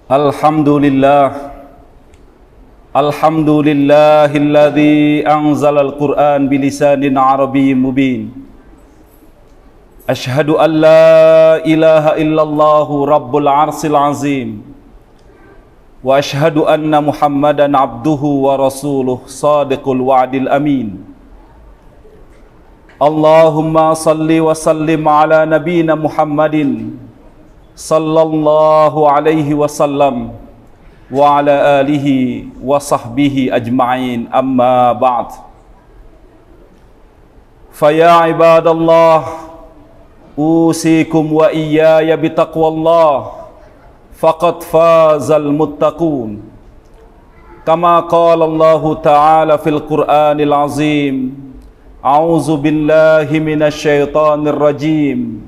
Alhamdulillah, alhamdulillahilladzi anzalal Qur'an bilisanin arabiyyin mubin. Ashhadu an la ilaha illallahu rabbul arsil azim. Wa ashhadu anna Muhammadan abduhu wa rasuluh sadiqul wa'dil amin. Allahumma salli wa sallim ala nabiyyina Muhammadin sallallahu alaihi wasallam wa ala alihi wa sahbihi ajma'in, amma ba'd. Faya ibadallah, usikum wa iyaya bitaqwallah, faqad fazal muttaqun. Kama qala Allah ta'ala fil Qur'anil azim, a'udzu billahi minasy syaithanir rajim.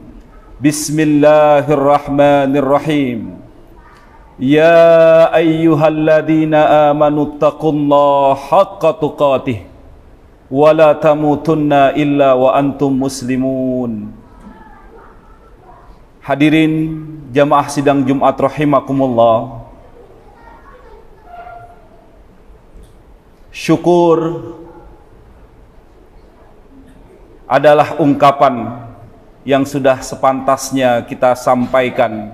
Bismillahirrahmanirrahim. Ya ayyuhalladzina amanu taqullaha haqqa tuqatih wa la tamutunna illa wa antum muslimun. Hadirin jamaah sidang Jumat rahimakumullah. Syukur adalah ungkapan yang sudah sepantasnya kita sampaikan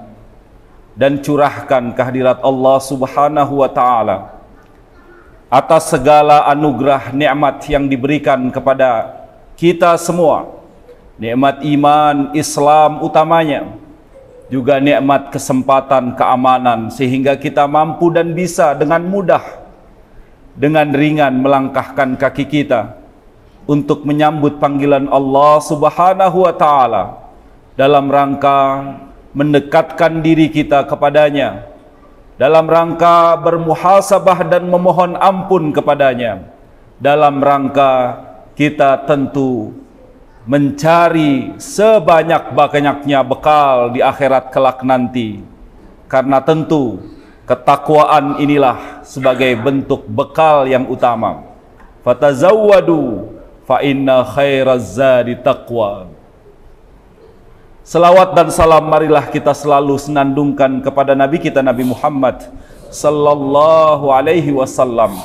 dan curahkan kehadirat Allah Subhanahu wa ta'ala atas segala anugerah nikmat yang diberikan kepada kita semua. Nikmat iman, Islam utamanya, juga nikmat kesempatan, keamanan, sehingga kita mampu dan bisa dengan mudah, dengan ringan melangkahkan kaki kita untuk menyambut panggilan Allah Subhanahu wa ta'ala dalam rangka mendekatkan diri kita kepadanya, dalam rangka bermuhasabah dan memohon ampun kepadanya, dalam rangka kita tentu mencari sebanyak-banyaknya bekal di akhirat kelak nanti, karena tentu ketakwaan inilah sebagai bentuk bekal yang utama. Fatazawwadu fa inna khairaz zadi taqwa. Selawat dan salam marilah kita selalu senandungkan kepada Nabi kita Nabi Muhammad sallallahu alaihi wasallam,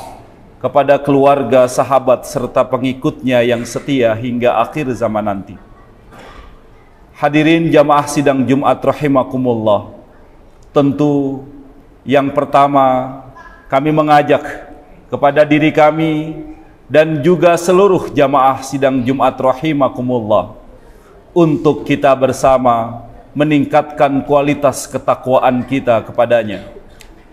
kepada keluarga, sahabat serta pengikutnya yang setia hingga akhir zaman nanti. Hadirin jamaah sidang Jumat rahimakumullah. Tentu yang pertama kami mengajak kepada diri kami dan juga seluruh jamaah sidang Jumat rahimakumullah untuk kita bersama meningkatkan kualitas ketakwaan kita kepadanya.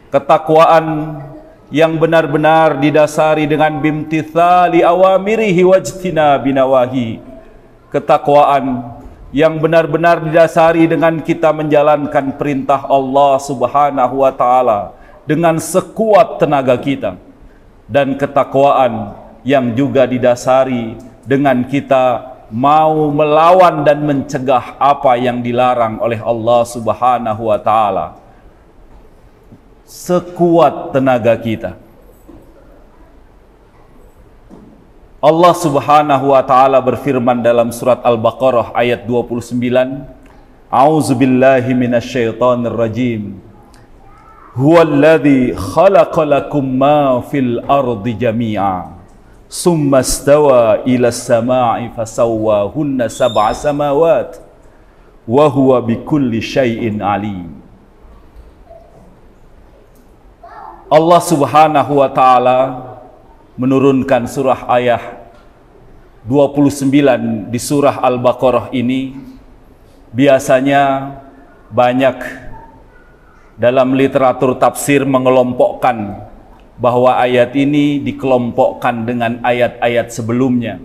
Ketakwaan yang benar-benar didasari dengan bimtithali awamirihi wajtinabi nawahi. Ketakwaan yang benar-benar didasari dengan kita menjalankan perintah Allah Subhanahu wa ta'ala dengan sekuat tenaga kita, dan ketakwaan yang juga didasari dengan kita mau melawan dan mencegah apa yang dilarang oleh Allah Subhanahu wa ta'ala sekuat tenaga kita. Allah Subhanahu wa ta'ala berfirman dalam surat Al-Baqarah ayat 29, A'udzubillahi minasyaitonir rajim. Huwallazi khalaqalakum ma fil ardi jami'a summa stawa ila samai fasawwahunna sab'a samawat wa huwa bikulli syai'in alim. Allah Subhanahu wa ta'ala menurunkan surah ayat 29 di surah Al-Baqarah ini. Biasanya banyak dalam literatur tafsir mengelompokkan bahwa ayat ini dikelompokkan dengan ayat-ayat sebelumnya.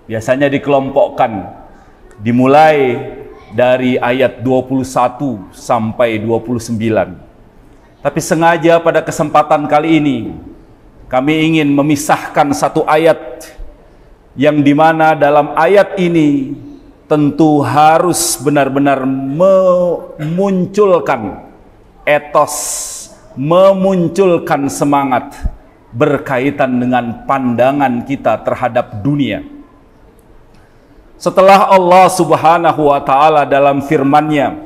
Biasanya dikelompokkan dimulai dari ayat 21 sampai 29. Tapi sengaja pada kesempatan kali ini kami ingin memisahkan satu ayat yang dimana dalam ayat ini tentu harus benar-benar memunculkan etos, memunculkan semangat berkaitan dengan pandangan kita terhadap dunia. Setelah Allah Subhanahu wa ta'ala dalam firman-Nya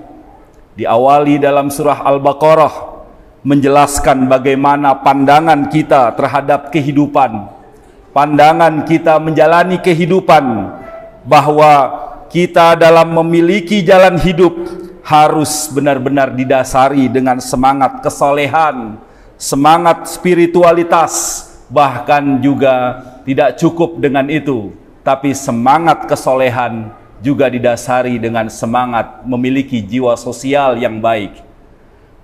diawali dalam surah Al-Baqarah menjelaskan bagaimana pandangan kita terhadap kehidupan, pandangan kita menjalani kehidupan, bahwa kita dalam memiliki jalan hidup harus benar-benar didasari dengan semangat kesolehan, semangat spiritualitas. Bahkan juga tidak cukup dengan itu, tapi semangat kesolehan juga didasari dengan semangat memiliki jiwa sosial yang baik.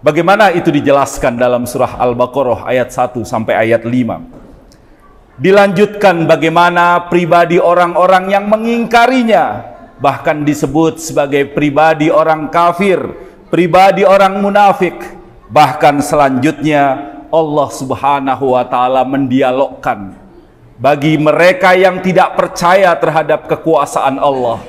Bagaimana itu dijelaskan dalam surah Al-Baqarah ayat 1 sampai ayat 5. Dilanjutkan bagaimana pribadi orang-orang yang mengingkarinya, bahkan disebut sebagai pribadi orang kafir, pribadi orang munafik. Bahkan selanjutnya Allah Subhanahu wa Ta'ala mendialogkan bagi mereka yang tidak percaya terhadap kekuasaan Allah,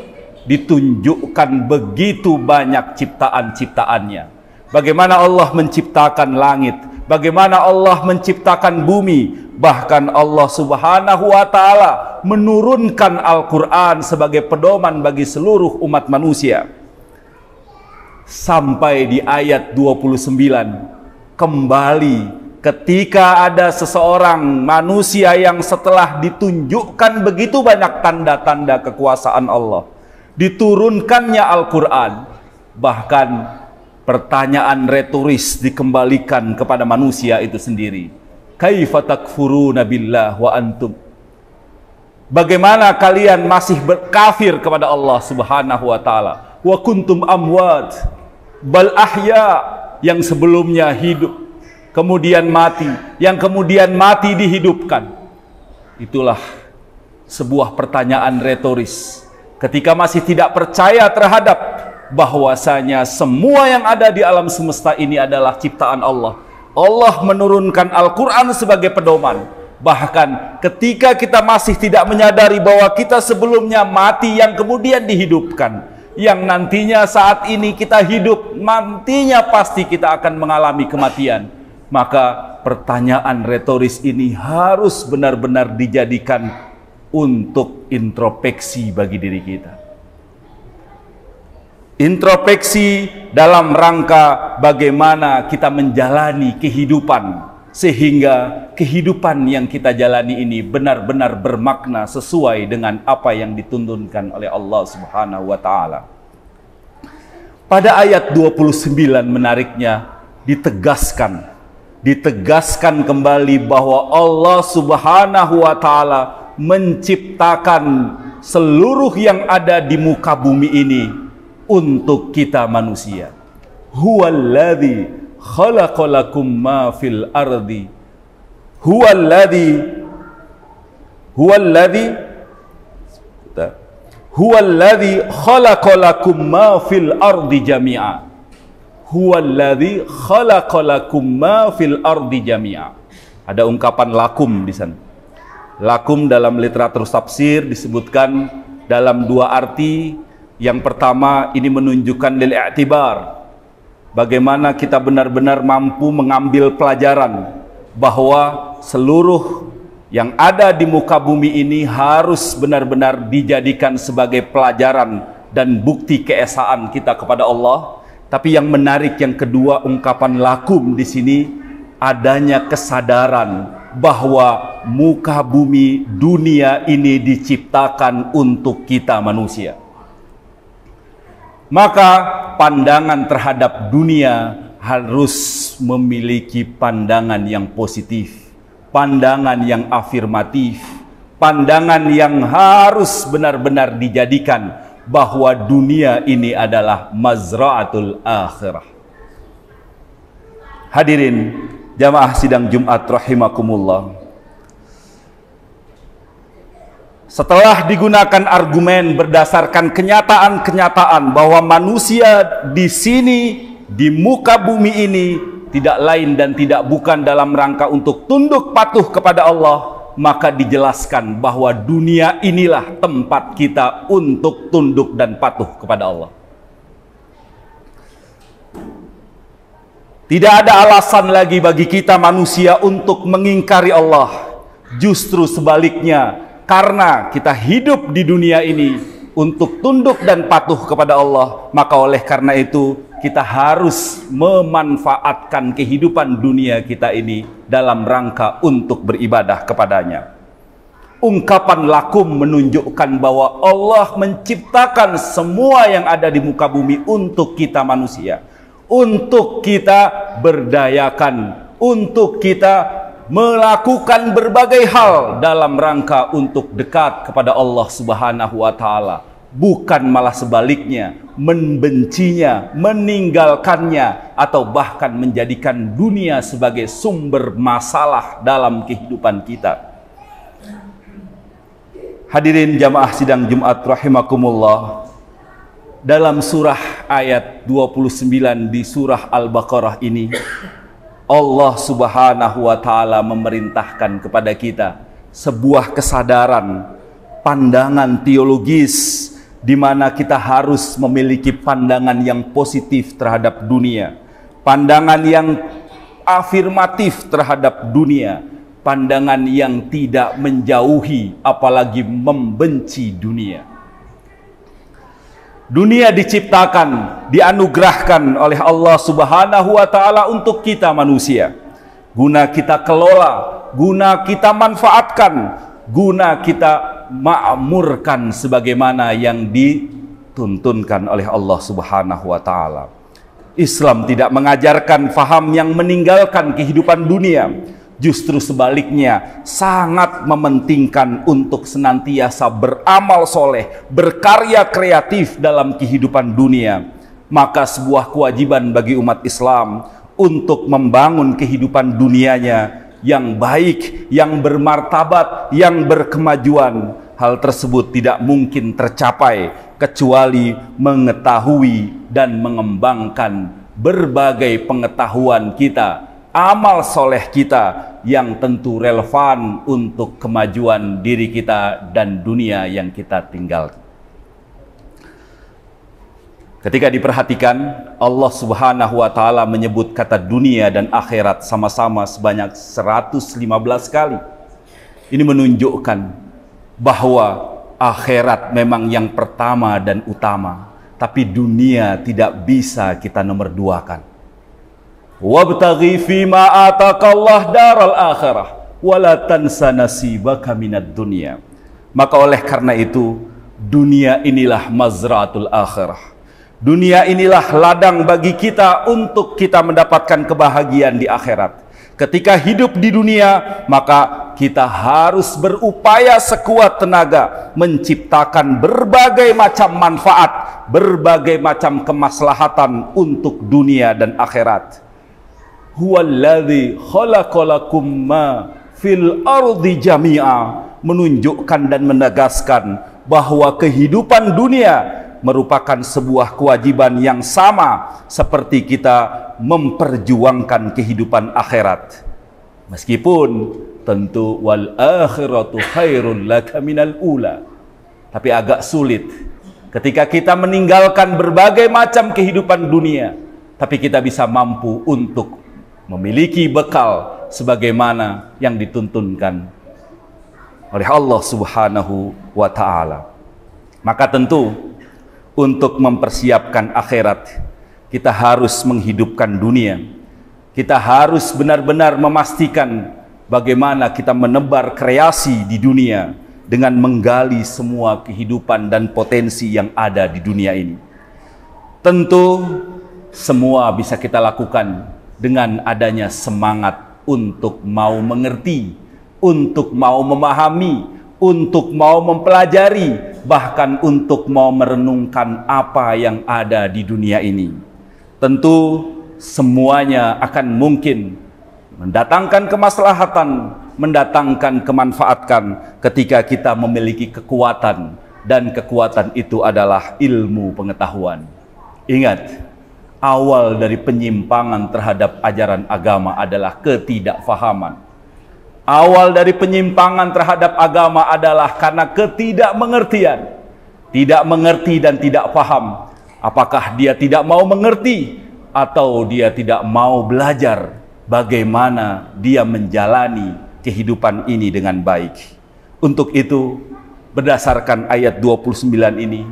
ditunjukkan begitu banyak ciptaan-ciptaannya. Bagaimana Allah menciptakan langit, bagaimana Allah menciptakan bumi. Bahkan Allah Subhanahu wa Ta'ala menurunkan Al-Quran sebagai pedoman bagi seluruh umat manusia. Sampai di ayat 29 kembali ketika ada seseorang manusia yang setelah ditunjukkan begitu banyak tanda-tanda kekuasaan Allah, diturunkannya Al-Quran, bahkan pertanyaan retoris dikembalikan kepada manusia itu sendiri. Kaifa takfuruna billah wa antum? Bagaimana kalian masih berkafir kepada Allah Subhanahu wa Ta'ala? Wa kuntum amwat bal ahya, yang sebelumnya hidup kemudian mati, yang kemudian mati dihidupkan. Itulah sebuah pertanyaan retoris ketika masih tidak percaya terhadap bahwasanya semua yang ada di alam semesta ini adalah ciptaan Allah. Allah menurunkan Al-Quran sebagai pedoman. Bahkan ketika kita masih tidak menyadari bahwa kita sebelumnya mati yang kemudian dihidupkan, yang nantinya saat ini kita hidup, nantinya pasti kita akan mengalami kematian, maka pertanyaan retoris ini harus benar-benar dijadikan untuk introspeksi bagi diri kita. Introspeksi dalam rangka bagaimana kita menjalani kehidupan, sehingga kehidupan yang kita jalani ini benar-benar bermakna sesuai dengan apa yang dituntunkan oleh Allah Subhanahu wa Ta'ala. Pada ayat 29 menariknya ditegaskan kembali bahwa Allah Subhanahu wa Ta'ala menciptakan seluruh yang ada di muka bumi ini untuk kita manusia. Huwallazi khalaqalakum ma fil ardi. Huwallazi khalaqalakum ma fil ardi jami'a. Huwallazi khalaqalakum ma fil ardi jami'a. Ada ungkapan lakum di sana. Lakum dalam literatur tafsir disebutkan dalam dua arti. Yang pertama, ini menunjukkan lil i'tibar, bagaimana kita benar-benar mampu mengambil pelajaran bahwa seluruh yang ada di muka bumi ini harus benar-benar dijadikan sebagai pelajaran dan bukti keesaan kita kepada Allah. Tapi yang menarik yang kedua, ungkapan lakum di sini, adanya kesadaran bahwa muka bumi dunia ini diciptakan untuk kita manusia. Maka pandangan terhadap dunia harus memiliki pandangan yang positif, pandangan yang afirmatif, pandangan yang harus benar-benar dijadikan bahwa dunia ini adalah mazra'atul akhirah. Hadirin jamaah sidang Jumat rahimakumullah. Setelah digunakan argumen berdasarkan kenyataan-kenyataan bahwa manusia di sini, di muka bumi ini, tidak lain dan tidak bukan dalam rangka untuk tunduk patuh kepada Allah, maka dijelaskan bahwa dunia inilah tempat kita untuk tunduk dan patuh kepada Allah. Tidak ada alasan lagi bagi kita manusia untuk mengingkari Allah. Justru sebaliknya, karena kita hidup di dunia ini untuk tunduk dan patuh kepada Allah, maka oleh karena itu kita harus memanfaatkan kehidupan dunia kita ini dalam rangka untuk beribadah kepadanya. Ungkapan lakum menunjukkan bahwa Allah menciptakan semua yang ada di muka bumi untuk kita manusia, untuk kita berdayakan, untuk kita melakukan berbagai hal dalam rangka untuk dekat kepada Allah Subhanahu wa Ta'ala, bukan malah sebaliknya membencinya, meninggalkannya, atau bahkan menjadikan dunia sebagai sumber masalah dalam kehidupan kita. Hadirin jamaah sidang Jumat rahimakumullah, dalam surah ayat 29 di surah Al-Baqarah ini, Allah Subhanahu wa Ta'ala memerintahkan kepada kita sebuah kesadaran, pandangan teologis, di mana kita harus memiliki pandangan yang positif terhadap dunia, pandangan yang afirmatif terhadap dunia, pandangan yang tidak menjauhi apalagi membenci dunia. Dunia diciptakan, dianugerahkan oleh Allah Subhanahu wa Ta'ala untuk kita manusia, guna kita kelola, guna kita manfaatkan, guna kita makmurkan sebagaimana yang dituntunkan oleh Allah Subhanahu wa Ta'ala. Islam tidak mengajarkan faham yang meninggalkan kehidupan dunia, justru sebaliknya sangat mementingkan untuk senantiasa beramal soleh, berkarya kreatif dalam kehidupan dunia. Maka sebuah kewajiban bagi umat Islam untuk membangun kehidupan dunianya yang baik, yang bermartabat, yang berkemajuan. Hal tersebut tidak mungkin tercapai kecuali mengetahui dan mengembangkan berbagai pengetahuan kita, amal soleh kita yang tentu relevan untuk kemajuan diri kita dan dunia yang kita tinggalkan. Ketika diperhatikan, Allah Subhanahu wa Ta'ala menyebut kata dunia dan akhirat sama-sama sebanyak 115 kali. Ini menunjukkan bahwa akhirat memang yang pertama dan utama, tapi dunia tidak bisa kita nomor duakan. Wabtaghi fima atakallah daral akhirah wala tansa nasibaka minad dunya. Maka oleh karena itu, dunia inilah mazraatul akhirah. Dunia inilah ladang bagi kita untuk kita mendapatkan kebahagiaan di akhirat. Ketika hidup di dunia, maka kita harus berupaya sekuat tenaga menciptakan berbagai macam manfaat, berbagai macam kemaslahatan untuk dunia dan akhirat. Huwallazi khalaqalakum ma fil ardi jami'a, menunjukkan dan menegaskan bahwa kehidupan dunia merupakan sebuah kewajiban yang sama seperti kita memperjuangkan kehidupan akhirat. Meskipun tentu wal akhiratu khairul laka minal ula, tapi agak sulit ketika kita meninggalkan berbagai macam kehidupan dunia, tapi kita bisa mampu untuk memiliki bekal sebagaimana yang dituntunkan oleh Allah Subhanahu wa Ta'ala. Maka tentu untuk mempersiapkan akhirat, kita harus menghidupkan dunia. Kita harus benar-benar memastikan bagaimana kita menebar kreasi di dunia dengan menggali semua kehidupan dan potensi yang ada di dunia ini. Tentu semua bisa kita lakukan dengan adanya semangat untuk mau mengerti, untuk mau memahami, untuk mau mempelajari, bahkan untuk mau merenungkan apa yang ada di dunia ini. Tentu semuanya akan mungkin mendatangkan kemaslahatan, mendatangkan kemanfaatan ketika kita memiliki kekuatan, dan kekuatan itu adalah ilmu pengetahuan. Ingat, awal dari penyimpangan terhadap ajaran agama adalah ketidakfahaman. Awal dari penyimpangan terhadap agama adalah karena ketidakmengertian. Tidak mengerti dan tidak paham. Apakah dia tidak mau mengerti atau dia tidak mau belajar bagaimana dia menjalani kehidupan ini dengan baik. Untuk itu, berdasarkan ayat 29 ini,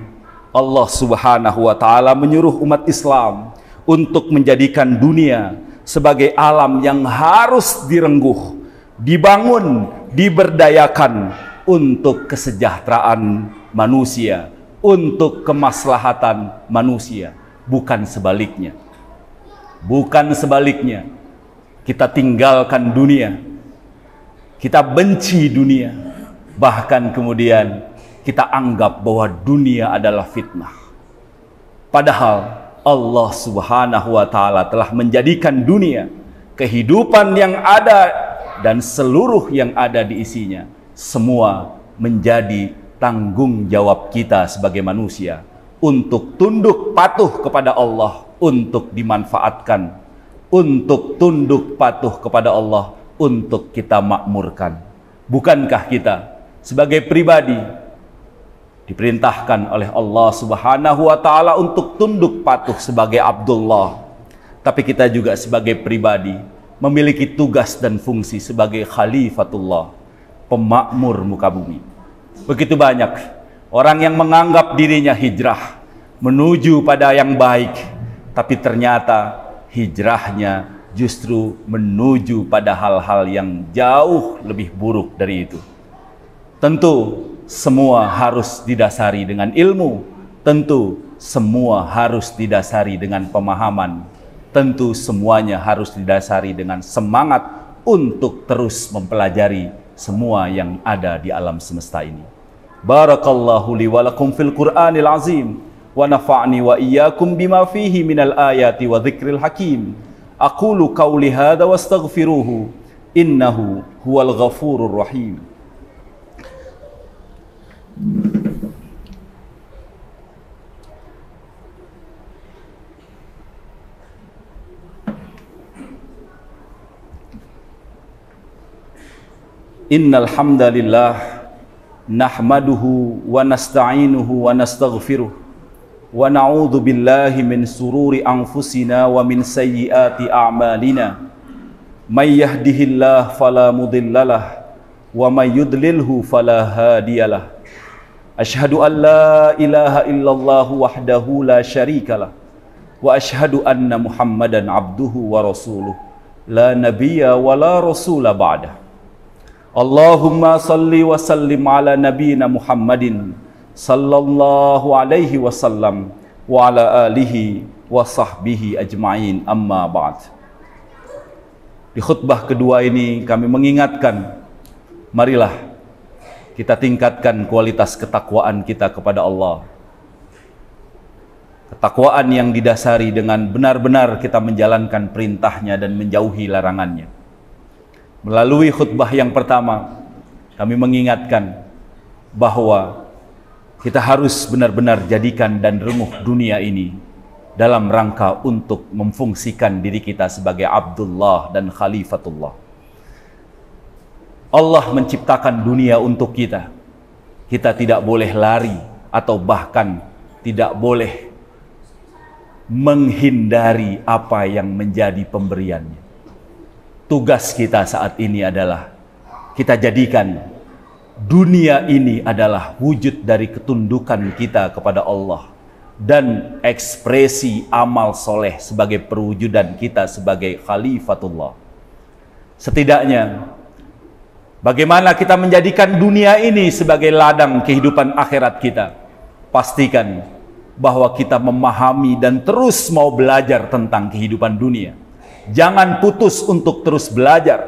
Allah Subhanahu wa Ta'ala menyuruh umat Islam untuk menjadikan dunia sebagai alam yang harus direngguh, dibangun, diberdayakan untuk kesejahteraan manusia, untuk kemaslahatan manusia, bukan sebaliknya. Bukan sebaliknya. Kita tinggalkan dunia, kita benci dunia, bahkan kemudian kita anggap bahwa dunia adalah fitnah. Padahal Allah Subhanahu wa Ta'ala telah menjadikan dunia, kehidupan yang ada dan seluruh yang ada di isinya, semua menjadi tanggung jawab kita sebagai manusia untuk tunduk patuh kepada Allah, untuk dimanfaatkan, untuk tunduk patuh kepada Allah, untuk kita makmurkan. Bukankah kita sebagai pribadi diperintahkan oleh Allah Subhanahu wa Ta'ala untuk tunduk patuh sebagai Abdullah, tapi kita juga sebagai pribadi memiliki tugas dan fungsi sebagai Khalifatullah, pemakmur muka bumi. Begitu banyak orang yang menganggap dirinya hijrah menuju pada yang baik, tapi ternyata hijrahnya justru menuju pada hal-hal yang jauh lebih buruk dari itu. Tentu semua harus didasari dengan ilmu, tentu semua harus didasari dengan pemahaman, tentu semuanya harus didasari dengan semangat untuk terus mempelajari semua yang ada di alam semesta ini. Barakallahu li wa lakum fil Qur'anil azim wa nafa'ni wa iyyakum bima fihi minal ayati wa dzikril hakim. Aqulu qawli hadza wastaghfiruhu innahu huwal ghafurur rahim. Innal hamdalillah nahmaduhu wa nasta'inuhu wa nastaghfiruh wa na'udzu billahi min sururi anfusina wa min sayyiati a'malina. May yahdihillahu fala mudhillalah wa may yudlilhu fala hadiyalah. Ashhadu an la ilaha illallah wahdahu la syarikalah wa ashhadu anna Muhammadan abduhu wa rasuluh la nabiyya wa la rasula ba'dah. Allahumma salli wa sallim ala nabiyyina Muhammadin sallallahu alaihi wasallam wa ala alihi wa sahbihi ajma'in, amma ba'd. Di khutbah kedua ini kami mengingatkan, marilah kita tingkatkan kualitas ketakwaan kita kepada Allah. Ketakwaan yang didasari dengan benar-benar kita menjalankan perintahnya dan menjauhi larangannya. Melalui khutbah yang pertama, kami mengingatkan bahwa kita harus benar-benar jadikan dan renguh dunia ini dalam rangka untuk memfungsikan diri kita sebagai Abdullah dan Khalifatullah. Allah menciptakan dunia untuk kita. Kita tidak boleh lari atau bahkan tidak boleh menghindari apa yang menjadi pemberiannya. Tugas kita saat ini adalah kita jadikan dunia ini adalah wujud dari ketundukan kita kepada Allah dan ekspresi amal soleh sebagai perwujudan kita sebagai Khalifatullah. Setidaknya bagaimana kita menjadikan dunia ini sebagai ladang kehidupan akhirat kita? Pastikan bahwa kita memahami dan terus mau belajar tentang kehidupan dunia. Jangan putus untuk terus belajar,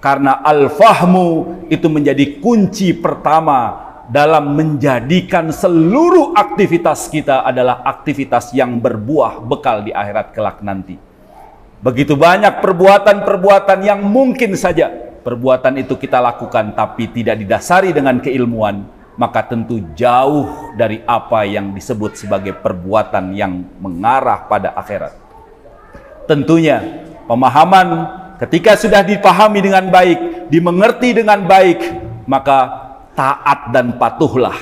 karena al-fahmu itu menjadi kunci pertama dalam menjadikan seluruh aktivitas kita adalah aktivitas yang berbuah bekal di akhirat kelak nanti. Begitu banyak perbuatan-perbuatan yang mungkin saja perbuatan itu kita lakukan tapi tidak didasari dengan keilmuan, maka tentu jauh dari apa yang disebut sebagai perbuatan yang mengarah pada akhirat. Tentunya pemahaman ketika sudah dipahami dengan baik, dimengerti dengan baik, maka taat dan patuhlah.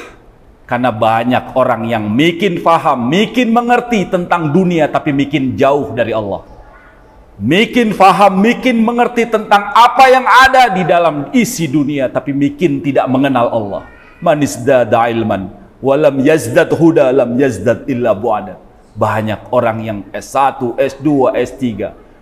Karena banyak orang yang makin faham, makin mengerti tentang dunia tapi makin jauh dari Allah. Makin faham, makin mengerti tentang apa yang ada di dalam isi dunia tapi makin tidak mengenal Allah. Man izdada ilman wa lam yazdad huda lam yazdad illa bu'ada. Banyak orang yang S1, S2, S3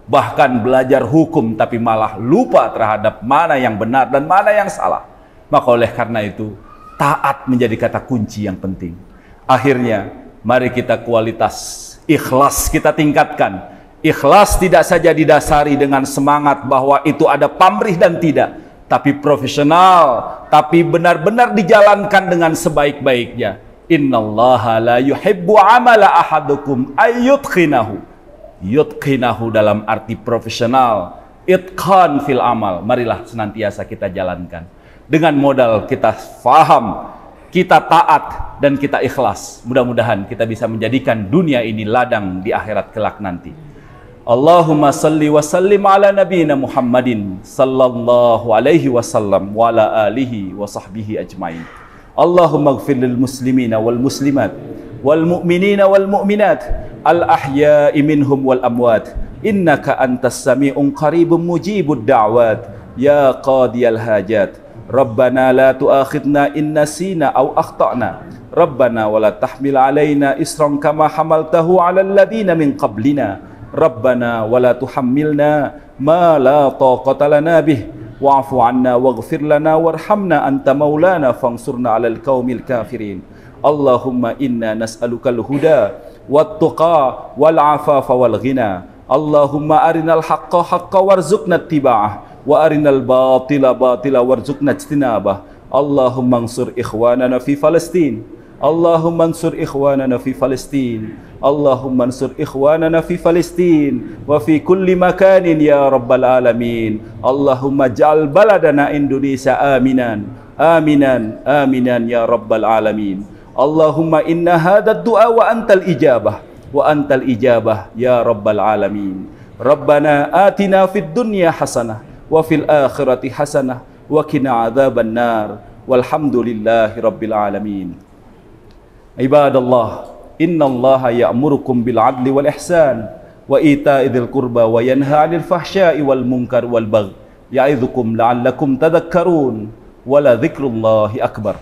bahkan belajar hukum tapi malah lupa terhadap mana yang benar dan mana yang salah. Maka oleh karena itu, taat menjadi kata kunci yang penting. Akhirnya, mari kita kualitas ikhlas kita tingkatkan. Ikhlas tidak saja didasari dengan semangat bahwa itu ada pamrih dan tidak, tapi profesional, tapi benar-benar dijalankan dengan sebaik-baiknya. Innallaha la yuhibbu amala ahadukum ayyutkhinahu. Yutqinahu dalam arti profesional, itqan fil amal. Marilah senantiasa kita jalankan dengan modal kita faham, kita taat, dan kita ikhlas. Mudah-mudahan kita bisa menjadikan dunia ini ladang di akhirat kelak nanti. Allahumma salli wa sallim ala nabiyina Muhammadin sallallahu alaihi wasallam wa ala alihi wa sahbihi ajmain. Allahumma ighfir lil muslimina wal muslimat wal mu'minina wal mu'minat al ahya'i minhum wal amwat innaka antas sami'un qaribun mujibud da'wat ya qadiyal hajat. Rabbana la tu'akhidna in nasina aw akhtana. Rabbana wa la tahmil alaina isran kama hamaltahu 'alal ladina min qablina. Rabbana wa la tuhammilna ma la taqata lana bih wa'fu 'anna waghfir lana warhamna anta maulana fansurna 'alal qaumil kafirin. Allahumma inna nas'alukal huda wat tuqa wal afafa wal ghina. Allahumma arinal haqqa haqqa warzuqna ittiba'ah wa arinal batila batila warzuqna ijtinabah. Allahumma ansur ikhwanana fi Palestin. Allahumma ansur ikhwanana fi Palestin. Allahumma ansur ikhwanana fi Palestin wa fi kulli makanin ya rabbal alamin. Allahumma ja'al baladana Indonesia aminan aminan aminan ya rabbal alamin. Allahumma inna hadha du'a wa antal ijabah wa antal ijabah ya rabbal alamin. Rabbana atina fid dunya hasanah wa fil akhirati hasanah wa qina adzaban nar walhamdulillahi rabbil alamin. Ibadallah, innallaha ya'murukum bil adli wal ihsan wa ita'i dzil qurba wa yanha 'anil fahsya'i wal munkar wal baghi ya'idzukum la'allakum tadhakkarun wa la dzikrullahi akbar.